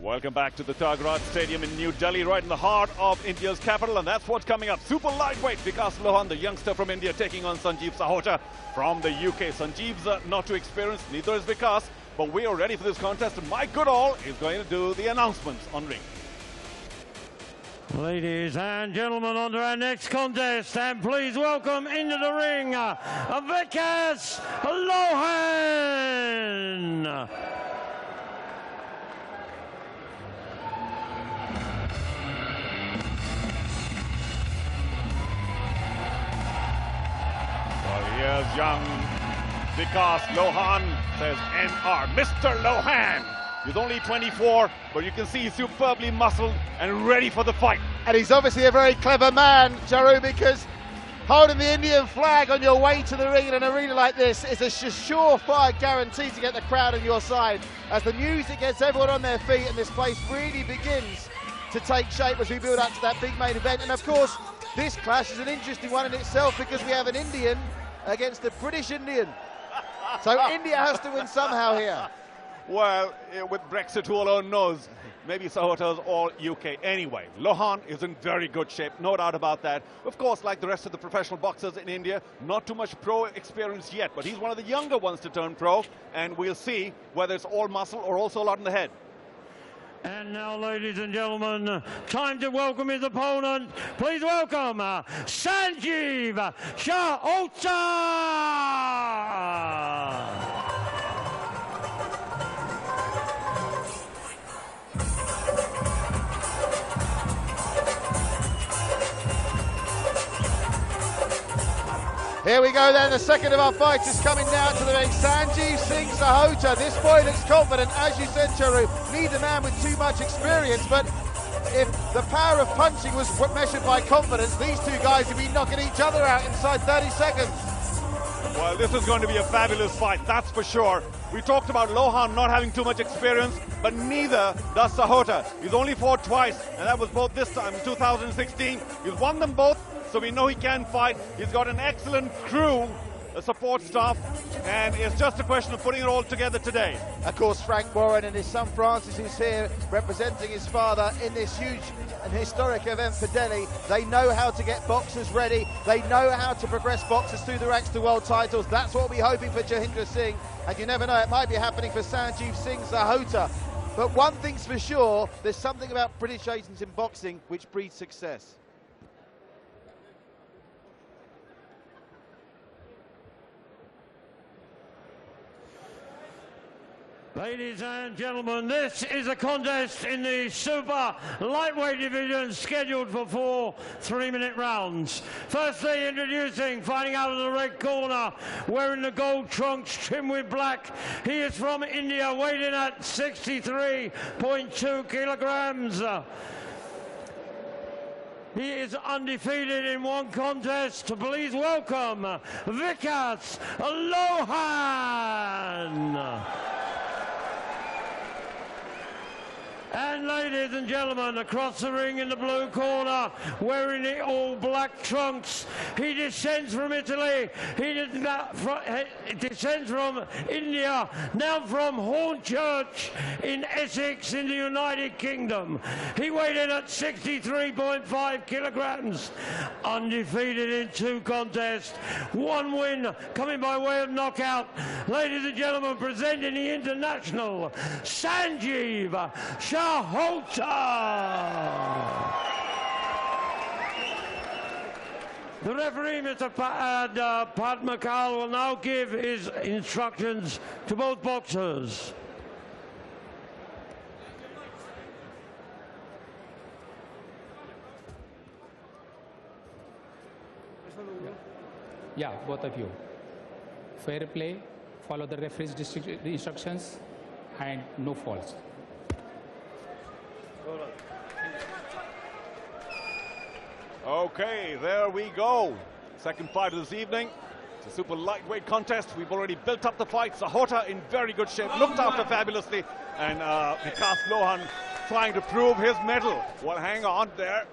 Welcome back to the Tagraj Stadium in New Delhi, right in the heart of India's capital, and that's what's coming up. Super lightweight, Vikas Lohan, the youngster from India, taking on Sanjeev Sahota from the UK. Sanjeev's not too experienced, neither is Vikas, but we are ready for this contest, and Mike Goodall is going to do the announcements on ring. Ladies and gentlemen, on to our next contest, and please welcome into the ring, Vikas Lohan. Here's young Vikas Lohan, says NR, Mr. Lohan. He's only 24, but you can see he's superbly muscled and ready for the fight. And he's obviously a very clever man, Charu, because holding the Indian flag on your way to the ring in an arena like this is a surefire guarantee to get the crowd on your side. As the music gets everyone on their feet and this place really begins to take shape as we build up to that big main event. And of course, this clash is an interesting one in itself because we have an Indian against the British Indian. So India has to win somehow here. Well, with Brexit, who alone knows? Maybe Sahota's all UK. Anyway, Lohan is in very good shape, no doubt about that. Of course, like the rest of the professional boxers in India, not too much pro experience yet, but he's one of the younger ones to turn pro, and we'll see whether it's all muscle or also a lot in the head. And now, ladies and gentlemen, time to welcome his opponent. Please welcome Sanjeev Sahota. Here we go then, the second of our fighters coming down to the ring, Sanjeev Singh Sahota. This boy looks confident, as you said, Charu, neither man with too much experience, but if the power of punching was measured by confidence, these two guys would be knocking each other out inside 30 seconds. Well, this is going to be a fabulous fight, that's for sure. We talked about Lohan not having too much experience, but neither does Sahota. He's only fought twice, and that was both this time in 2016. He's won them both, so we know he can fight. He's got an excellent crew, a support staff, and it's just a question of putting it all together today. Of course, Frank Warren and his son Francis, who's here representing his father in this huge and historic event for Delhi. They know how to get boxers ready. They know how to progress boxers through the ranks to world titles. That's what we're hoping for Jahendra Singh. And you never know, it might be happening for Sanjeev Singh Sahota. But one thing's for sure, there's something about British agents in boxing which breeds success. Ladies and gentlemen, this is a contest in the super lightweight division scheduled for 4 3-minute rounds. Firstly, introducing, fighting out of the red corner, wearing the gold trunks trimmed with black. He is from India, weighed in at 63.2 kilograms. He is undefeated in one contest. Please welcome Vikas Lohan. And ladies and gentlemen, across the ring in the blue corner, wearing the all-black trunks, he descends from Italy, he descends from India, now from Hornchurch in Essex in the United Kingdom. He weighed in at 63.5 kilograms, undefeated in 2 contests, 1 win coming by way of knockout. Ladies and gentlemen, presenting the international, Sanjeev Sahota. The referee, Mr. Padmakal, will now give his instructions to both boxers. Yeah, both of you. Fair play, follow the referee's instructions, and no faults. Okay, there we go. Second fight of this evening. It's a super lightweight contest. We've already built up the fight. Sahota in very good shape, looked after fabulously, and Vikas Lohan trying to prove his mettle. Well, hang on there.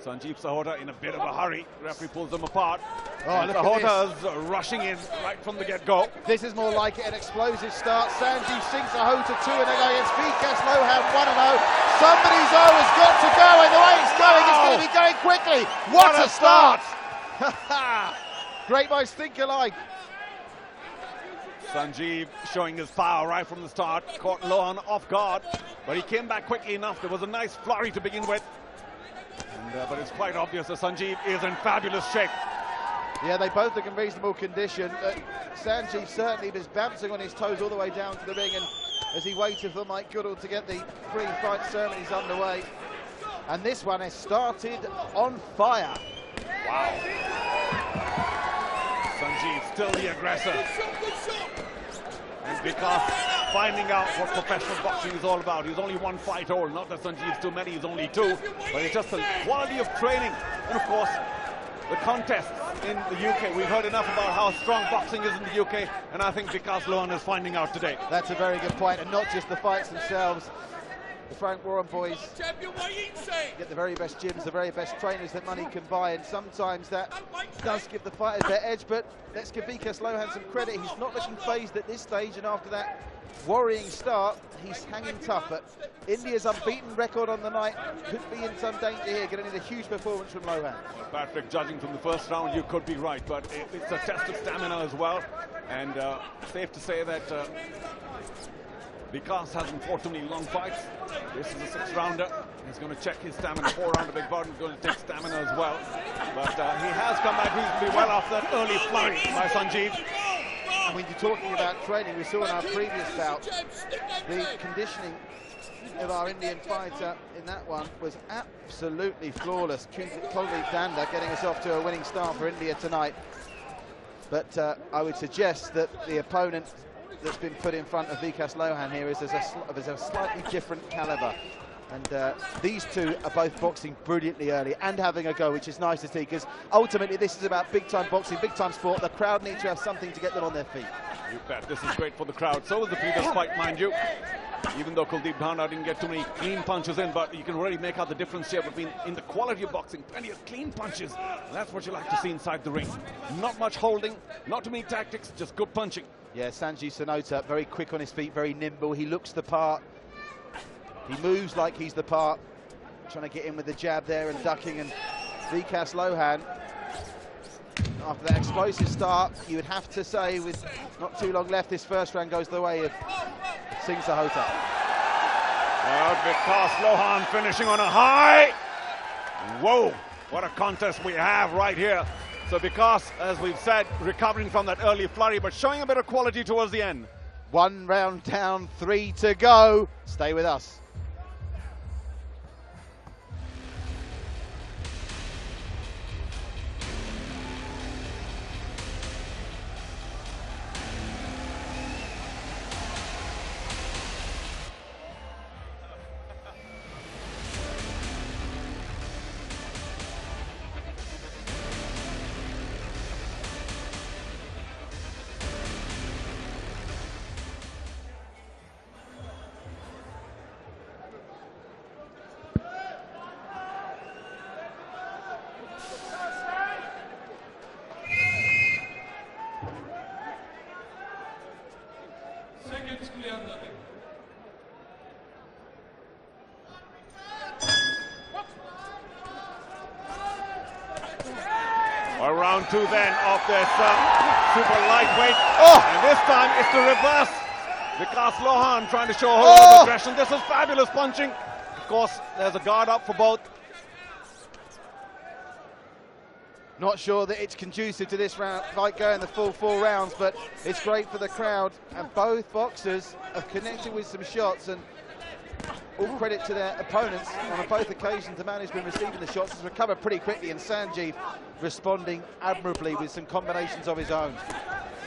Sanjeev Sahota in a bit of a hurry. Referee pulls them apart. Oh, and look Sahota's rushing in right from the get-go. This is more like an explosive start. Sanjeev Singh Sahota 2-0 against Vikas 1-0. Somebody's O has got to go, and the way it's going, it's going to be going quickly. What a start! Great minds think alike. Sanjeev showing his power right from the start. Caught Lohan off guard, but he came back quickly enough. There was a nice flurry to begin with. But it's quite obvious that Sanjeev is in fabulous shape. Yeah, they both look in reasonable condition. Sanjeev certainly was bouncing on his toes all the way down to the ring, and as he waited for Mike Goodall to get the pre-fight ceremonies underway. And this one has started on fire. Wow. Sanjeev still the aggressor. And Vikas finding out what professional boxing is all about. He's only one fight old. Not that Sanjeev's too many, he's only two. But it's just the quality of training. And of course, the contests in the UK. We've heard enough about how strong boxing is in the UK, and I think Vikas Lohan is finding out today. That's a very good point, and not just the fights themselves. The Frank Warren boys get the very best gyms, the very best trainers that money can buy, and sometimes that does give the fighters their edge, but let's give Vikas Lohan some credit. He's not looking phased at this stage, and after that worrying start, he's hanging tough. But India's unbeaten record on the night could be in some danger here, getting a huge performance from Lohan. Well, Patrick, judging from the first round, you could be right, but it's a test of stamina as well, and safe to say that Vikas hasn't fought too many long fights. This is a six-rounder. He's going to check his stamina. Four-rounder, big pardon, going to take stamina as well. But he has come back reasonably well after that early flurry by Sanjeev. And when you're talking about training, we saw in our previous bout, the conditioning of our Indian fighter in that one was absolutely flawless. Kuldeep Danda getting us off to a winning start for India tonight. But I would suggest that the opponent that's been put in front of Vikas Lohan here is a slightly different calibre. And these two are both boxing brilliantly early and having a go, which is nice to see, because ultimately this is about big-time boxing, big-time sport. The crowd need to have something to get them on their feet. You bet. This is great for the crowd. So was the previous fight, mind you. Even though Kuldeep Danda didn't get too many clean punches in, but you can really make out the difference here between in the quality of boxing. Plenty of clean punches. That's what you like to see inside the ring. Not much holding, not too many tactics, just good punching. Yeah, Sanjeev Sahota, very quick on his feet, very nimble. He looks the part. He moves like he's the part. Trying to get in with the jab there and ducking. And Vikas Lohan, after that explosive start, you would have to say, with not too long left, this first round goes the way of Singh Sahota. Well, Vikas Lohan finishing on a high. Whoa, what a contest we have right here. So Vikas, as we've said, recovering from that early flurry, but showing a bit of quality towards the end. 1 round down, 3 to go. Stay with us. Round two then of this super lightweight. And this time it's the reverse. Vikas Lohan trying to show a whole lot of aggression. This is fabulous punching. Of course, there's a guard up for both. Not sure that it's conducive to this round fight going the full 4 rounds, but it's great for the crowd. And both boxers have connected with some shots, and all credit to their opponents on both occasions. The man who's been receiving the shots has recovered pretty quickly, and Sanjeev responding admirably with some combinations of his own.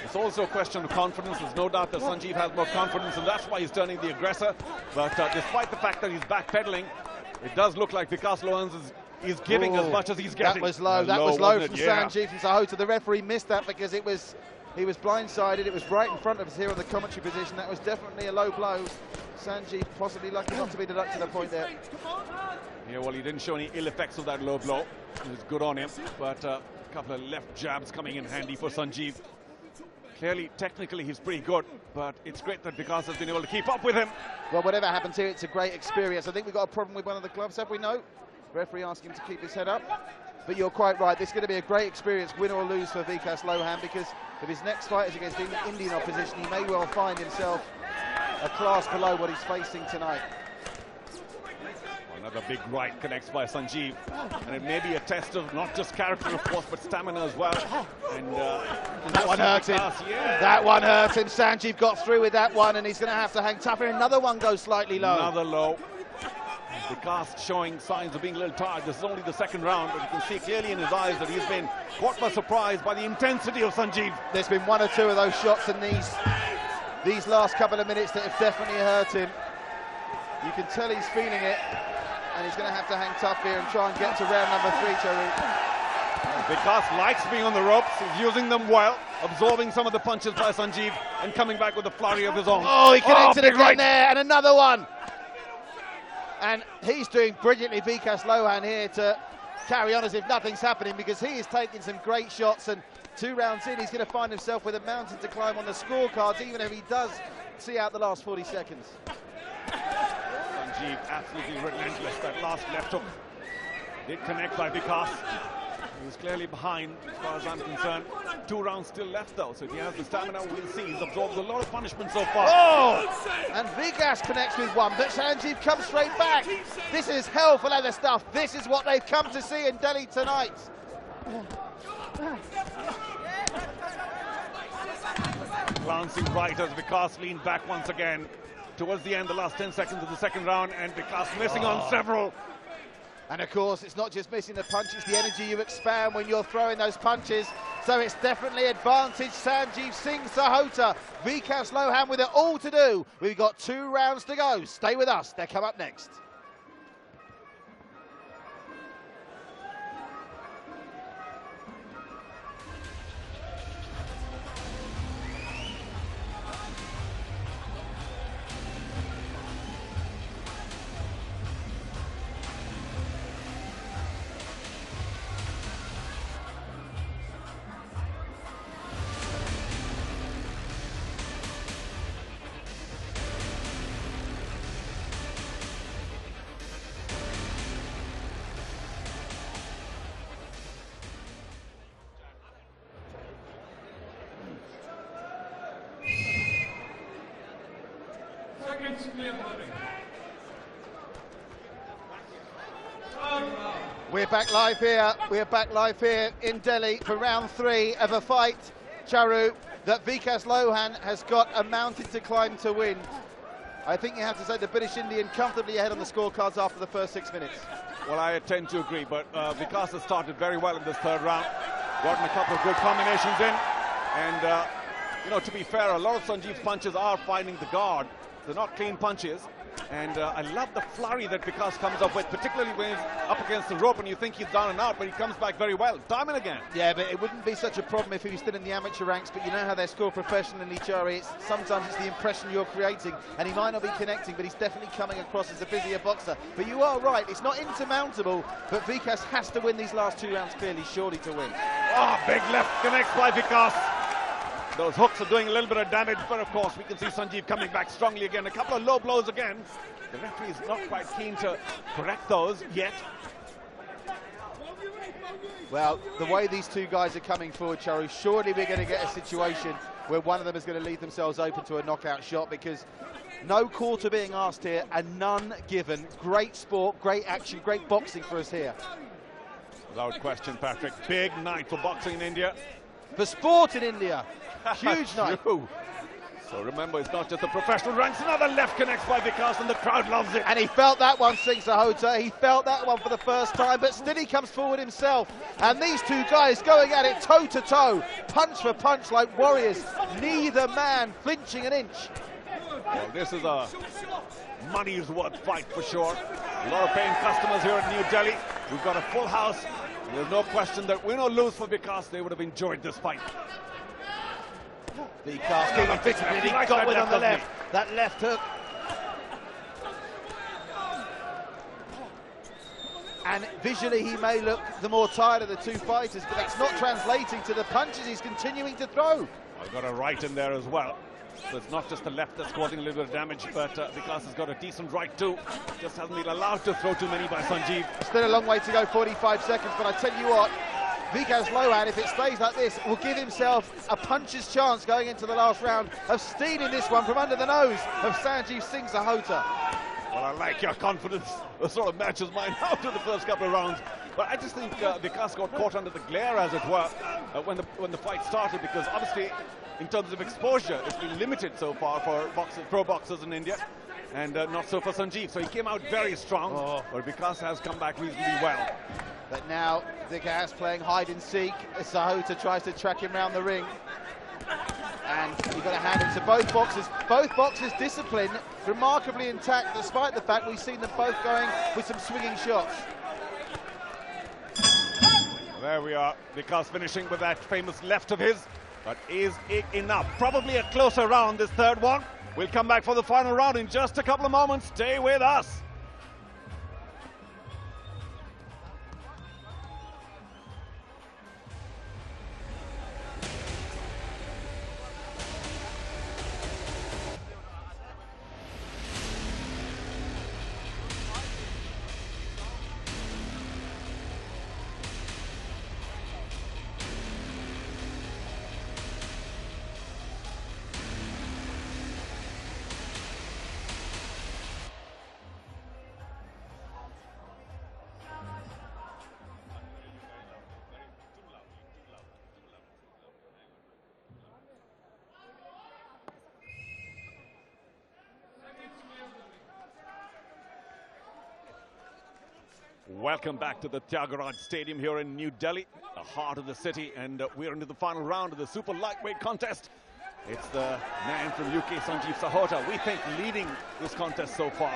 It's also a question of confidence. There's no doubt that Sanjeev has more confidence, and that's why he's turning the aggressor. But despite the fact that he's backpedaling, it does look like Vikas Lohan is giving as much as he's getting. That was low. That was low from Sanjeev Sahota. The referee missed that because it was He was blindsided. It was right in front of us here on the commentary position. That was definitely a low blow. Sanjeev possibly lucky not to be deducted a point there. Yeah, well, he didn't show any ill effects of that low blow. It was good on him, but a couple of left jabs coming in handy for Sanjeev. Clearly, technically, he's pretty good, but it's great that Vikas has been able to keep up with him. Well, whatever happens here, it's a great experience. I think we've got a problem with one of the gloves, have we? No? Referee asking him to keep his head up. But you're quite right. This is going to be a great experience, win or lose, for Vikas Lohan, because if his next fight is against Indian opposition, he may well find himself a class below what he's facing tonight. Another big right connects by Sanjeev, and it may be a test of not just character, of course, but stamina as well. And that one hurt him. Yeah. That one hurt him. Sanjeev got through with that one, and he's going to have to hang tough here. Another one goes slightly low. Another low. Vikas showing signs of being a little tired. This is only the second round, but you can see clearly in his eyes that he's been caught by surprise by the intensity of Sanjeev. There's been one or two of those shots in these last couple of minutes that have definitely hurt him. You can tell he's feeling it. And he's going to have to hang tough here and try and get to round number 3, Charu. Vikas likes being on the ropes. He's using them well, absorbing some of the punches by Sanjeev and coming back with a flurry of his own. Oh, he connected big again right there, and another one. And he's doing brilliantly, Vikas Lohan, here to carry on as if nothing's happening, because he is taking some great shots, and 2 rounds in, he's going to find himself with a mountain to climb on the scorecards, even if he does see out the last 40 seconds. Sanjeev absolutely relentless. That last left hook did connect by Vikas. He was clearly behind as far as I'm concerned. 2 rounds still left though, so if he has the stamina, we'll see. He's absorbed a lot of punishment so far. Oh! And Vikas connects with one, but Sanjeev comes straight back. This is hell for leather stuff. This is what they've come to see in Delhi tonight. Glancing right as Vikas leaned back once again. Towards the end, the last 10 seconds of the second round, and Vikas missing on several. And of course, it's not just missing the punch, it's the energy you expand when you're throwing those punches. So it's definitely advantage Sanjeev Singh Sahota. Vikas Lohan with it all to do. We've got 2 rounds to go. Stay with us, they come up next. We're back live here. We're back live here in Delhi for round 3 of a fight, Charu, that Vikas Lohan has got a mountain to climb to win. I think you have to say the British Indian comfortably ahead on the scorecards after the first 6 minutes. Well, I tend to agree, but Vikas has started very well in this 3rd round. Gotten a couple of good combinations in. And, you know, to be fair, a lot of Sanjeev's punches are finding the guard. They're not clean punches. And I love the flurry that Vikas comes up with, particularly when he's up against the rope and you think he's down and out, but he comes back very well, time and again. Yeah, but it wouldn't be such a problem if he was still in the amateur ranks, but you know how they score professionally, Chari. Sometimes it's the impression you're creating, and he might not be connecting, but he's definitely coming across as a busier boxer. But you are right, it's not insurmountable, but Vikas has to win these last 2 rounds clearly, surely to win. Oh, big left connects by Vikas. Those hooks are doing a little bit of damage, but of course we can see Sanjeev coming back strongly again. A couple of low blows again. The referee is not quite keen to correct those yet. Well, the way these 2 guys are coming forward, Charu, surely we're going to get a situation where one of them is going to leave themselves open to a knockout shot, because no quarter being asked here and none given. Great sport, great action, great boxing for us here. Without question, Patrick. Big night for boxing in India. For sport in India. Huge night. So remember, it's not just the professional ranks. Another left connects by Vikas, and the crowd loves it. And he felt that one, Singh Sahota. He felt that one for the first time, but still he comes forward himself. And these 2 guys going at it toe-to-toe, punch for punch like warriors. Neither man flinching an inch. Well, this is a money's worth fight for sure. A lot of paying customers here in New Delhi. We've got a full house. There's no question that win or lose for Vikas, they would have enjoyed this fight. Vikas keeping discipline, he got with on the left. That left hook. And visually he may look the more tired of the two fighters, but that's not translating to the punches he's continuing to throw. I've got a right in there as well. So it's not just the left that's causing a little bit of damage, but Vikas has got a decent right too. Just hasn't been allowed to throw too many by Sanjeev. Still a long way to go, 45 seconds, but I tell you what, Vikas Lohan, if it stays like this, will give himself a puncher's chance going into the last round of stealing this one from under the nose of Sanjeev Singh Sahota. Well, I like your confidence. It sort of matches mine after the first couple of rounds. But I just think Vikas got caught under the glare, as it were, when the fight started, because obviously, in terms of exposure, it's been limited so far for pro boxers in India, and not so for Sanjeev. So he came out very strong, but Vikas has come back reasonably well. But now Vikas playing hide and seek as Sahota tries to track him around the ring. And you've got to hand it to both boxers. Both boxers' discipline remarkably intact, despite the fact we've seen them both going with some swinging shots. There we are, Vikas finishing with that famous left of his, but is it enough? Probably a closer round, this third one. We'll come back for the final round in just a couple of moments. Stay with us. Welcome back to the Tyagaraja Stadium here in New Delhi, the heart of the city, and we're into the final round of the super lightweight contest. It's the man from UK, Sanjeev Sahota, we think leading this contest so far,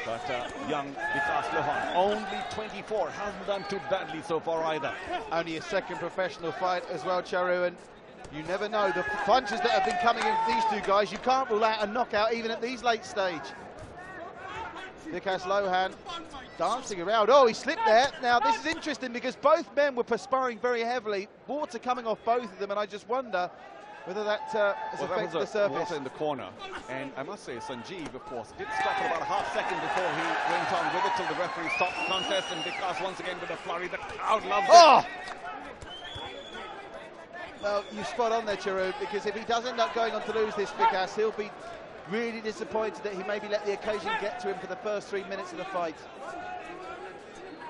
but young Vikas Lohan, only 24, hasn't done too badly so far either. Only a second professional fight as well, Charu, and you never know, the punches that have been coming in for these two guys, you can't rule out a knockout even at these late stage. Vikas Lohan dancing around. Oh, he slipped there. Now, this is interesting because both men were perspiring very heavily. Water coming off both of them, and I just wonder whether that has affected the surface. Water in the corner. And I must say, Sanjeev, of course, did stop at about a half second before he went on with it till the referee stopped the contest, and Vikas once again with a flurry. The crowd loves it. Well, you're spot on there, Charu, because if he does end up going on to lose this, Vikas, he'll be really disappointed that he maybe let the occasion get to him for the first 3 minutes of the fight.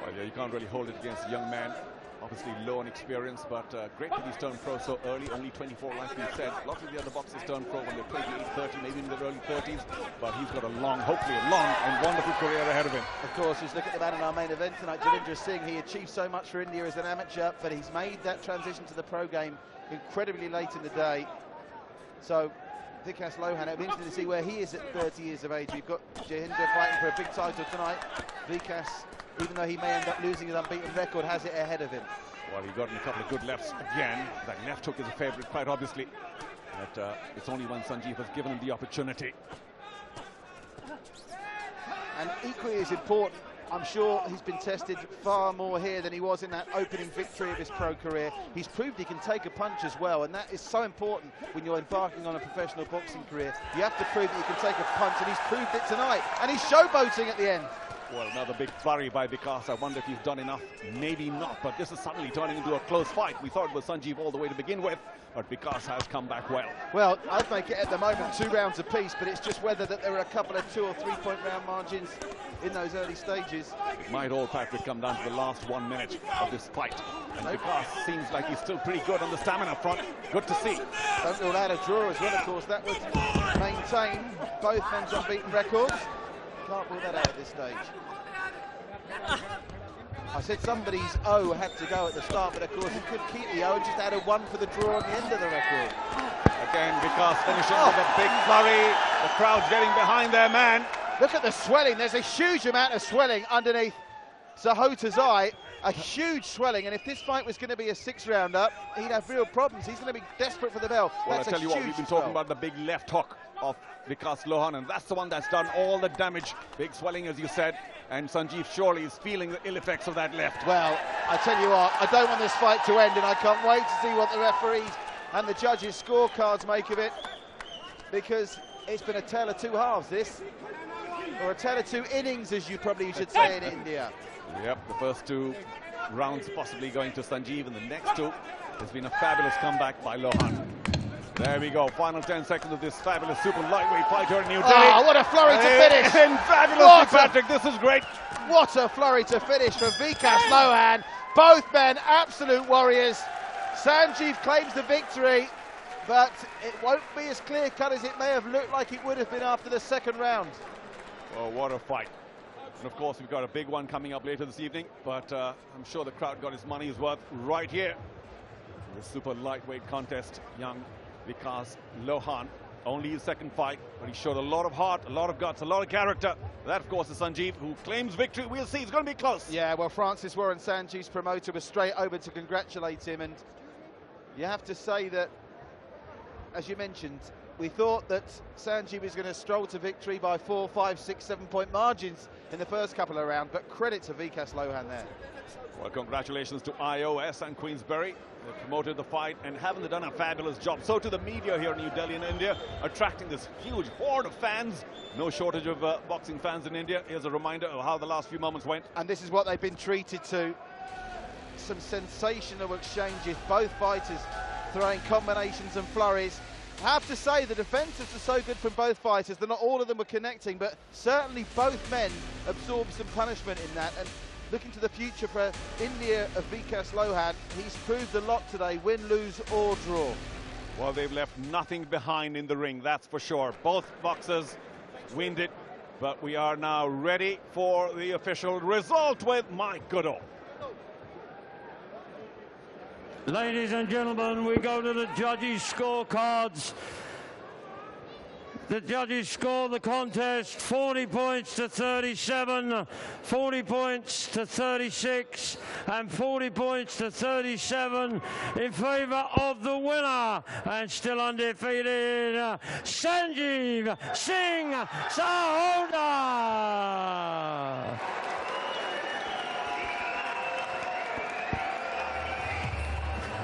Well, yeah, you can't really hold it against a young man. Obviously low in experience, but great that he's turned pro so early, only 24 like we said. Lots of the other boxers turn pro when they're 28, 30, maybe in their early 30s, but he's got a long, hopefully a long and wonderful career ahead of him. Of course, just look at the man in our main event tonight, Javindra Singh. He achieved so much for India as an amateur, but he's made that transition to the pro game incredibly late in the day. So Vikas Lohan, it'll be interesting to see where he is at 30 years of age. We've got Javindra fighting for a big title tonight. Vikas, even though he may end up losing his unbeaten record, has it ahead of him. Well, he got in a couple of good lefts again. That left hook is a favourite, quite obviously. But it's only when Sanjeev has given him the opportunity. And equally as important, I'm sure he's been tested far more here than he was in that opening victory of his pro career. He's proved he can take a punch as well, and that is so important when you're embarking on a professional boxing career. You have to prove that you can take a punch, and he's proved it tonight. And he's showboating at the end. Well, another big flurry by Vikas. I wonder if he's done enough. Maybe not, but this is suddenly turning into a close fight. We thought it was Sanjeev all the way to begin with, but Vikas has come back well. Well, I'd make it at the moment 2 rounds apiece, but it's just whether that there are a couple of 2 or 3 point round margins in those early stages. It might all, Patrick, come down to the last 1 minute of this fight. And Vikas seems like he's still pretty good on the stamina front. Good to see. Don't rule out a draw as well, of course. That would maintain both men's unbeaten records. Can't rule that out at this stage. I said somebody's O had to go at the start, but of course he couldn't keep the O and just add a 1 for the draw on the end of the record. Again, Vikas finishing with a big flurry. The crowd's getting behind their man. Look at the swelling. There's a huge amount of swelling underneath Sahota's eye. a huge swelling, and if this fight was going to be a 6-rounder, he'd have real problems. He's going to be desperate for the bell. Well, That's I tell you what, we've been talking about the big left hook of Vikas Lohan, and that's the one that's done all the damage. Big swelling, as you said, and Sanjeev surely is feeling the ill effects of that left. Well, I tell you what, I don't want this fight to end, and I can't wait to see what the referees and the judges' scorecards make of it, because it's been a tale of two halves, this. Or a tale of two innings, as you probably should say in India. Yep, the first 2 rounds possibly going to Sanjeev, and the next 2 has been a fabulous comeback by Lohan. There we go, final 10 seconds of this fabulous super lightweight fight here in New Delhi. Oh, what a flurry to finish! And fabulously, Patrick, this is great. What a flurry to finish from Vikas Lohan. Both men absolute warriors. Sanjeev claims the victory, but it won't be as clear-cut as it may have looked like it would have been after the second round. Oh, what a fight. And of course, we've got a big one coming up later this evening, but I'm sure the crowd got his money's worth right here. The super lightweight contest, young Vikas Lohan. Only his second fight, but he showed a lot of heart, a lot of guts, a lot of character. That, of course, is Sanjeev, who claims victory. We'll see. It's going to be close. Yeah, well, Francis Warren, Sanjeev's promoter, was straight over to congratulate him, and you have to say that, as you mentioned, we thought that Sanjeev was going to stroll to victory by 4, 5, 6, 7-point margins in the first couple of rounds, but credit to Vikas Lohan there. Well, congratulations to iOS and Queensberry. They promoted the fight and haven't they done a fabulous job. So to the media here in New Delhi in India, attracting this huge horde of fans. No shortage of boxing fans in India. Here's a reminder of how the last few moments went. And this is what they've been treated to. Some sensational exchanges, both fighters throwing combinations and flurries. I have to say the defences are so good from both fighters that not all of them were connecting, but certainly both men absorbed some punishment in that. And looking to the future for India of Vikas Lohan, he's proved a lot today, win, lose or draw. Well, they've left nothing behind in the ring, that's for sure. Both boxers winded, but we are now ready for the official result with Mike Goodall. Ladies and gentlemen, we go to the judges' scorecards. The judges score the contest 40 points to 37, 40 points to 36, and 40 points to 37 in favour of the winner, and still undefeated, Sanjeev Singh Sahota.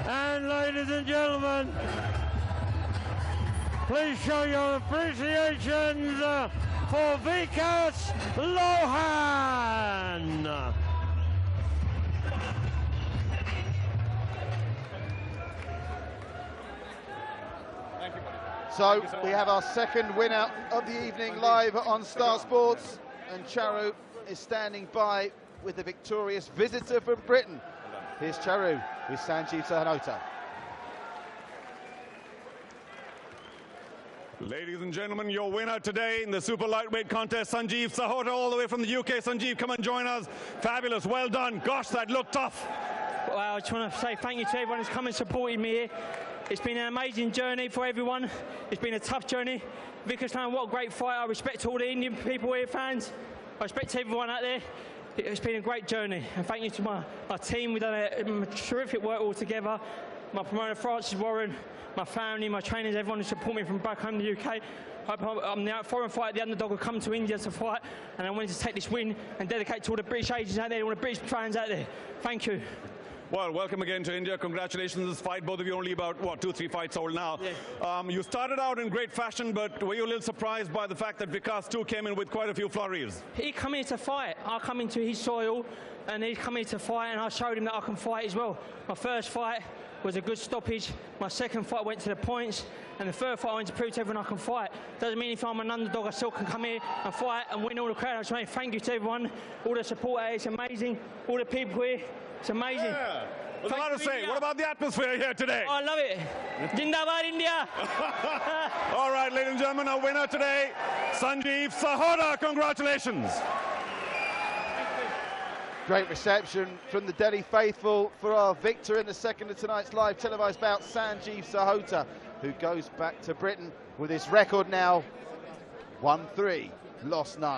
And ladies and gentlemen, please show your appreciations for Vikas Lohan. So we have our second winner of the evening live on Star Sports, and Charu is standing by with the victorious visitor from Britain. Here's Charu with Sanjeev Sahota. Ladies and gentlemen, your winner today in the super lightweight contest, Sanjeev Sahota, all the way from the UK. Sanjeev, come and join us. Fabulous, well done. Gosh, that looked tough. Well, I just want to say thank you to everyone who's come and supported me here. It's been an amazing journey for everyone. It's been a tough journey. Vikas Lohan, what a great fight. I respect all the Indian people here, fans. I respect everyone out there. It's been a great journey, and thank you to my team. We've done a terrific work all together. My promoter, Francis Warren, my family, my trainers, everyone who support me from back home in the UK. I'm the foreign fighter, the underdog, who come to India to fight, and I wanted to take this win and dedicate to all the British agents out there, all the British fans out there. Thank you. Well, welcome again to India. Congratulations on this fight. Both of you only about, what, 2-3 fights old now. Yeah. You started out in great fashion, but were you a little surprised by the fact that Vikas too came in with quite a few flurries? He come here to fight. I come into his soil, and he come here to fight, and I showed him that I can fight as well. My first fight was a good stoppage. My second fight went to the points, and the third fight I went to prove to everyone I can fight. Doesn't mean if I'm an underdog, I still can come here and fight and win all the crowd. I just want to thank you to everyone, all the support here. It's amazing. All the people here, it's amazing. Yeah. There's a lot to say. What about the atmosphere here today? Oh, I love it. Jindabad, India. All right, ladies and gentlemen, our winner today, Sanjeev Sahota. Congratulations. Great reception from the Delhi faithful for our victor in the second of tonight's live televised bout, Sanjeev Sahota, who goes back to Britain with his record now 1-3, lost none.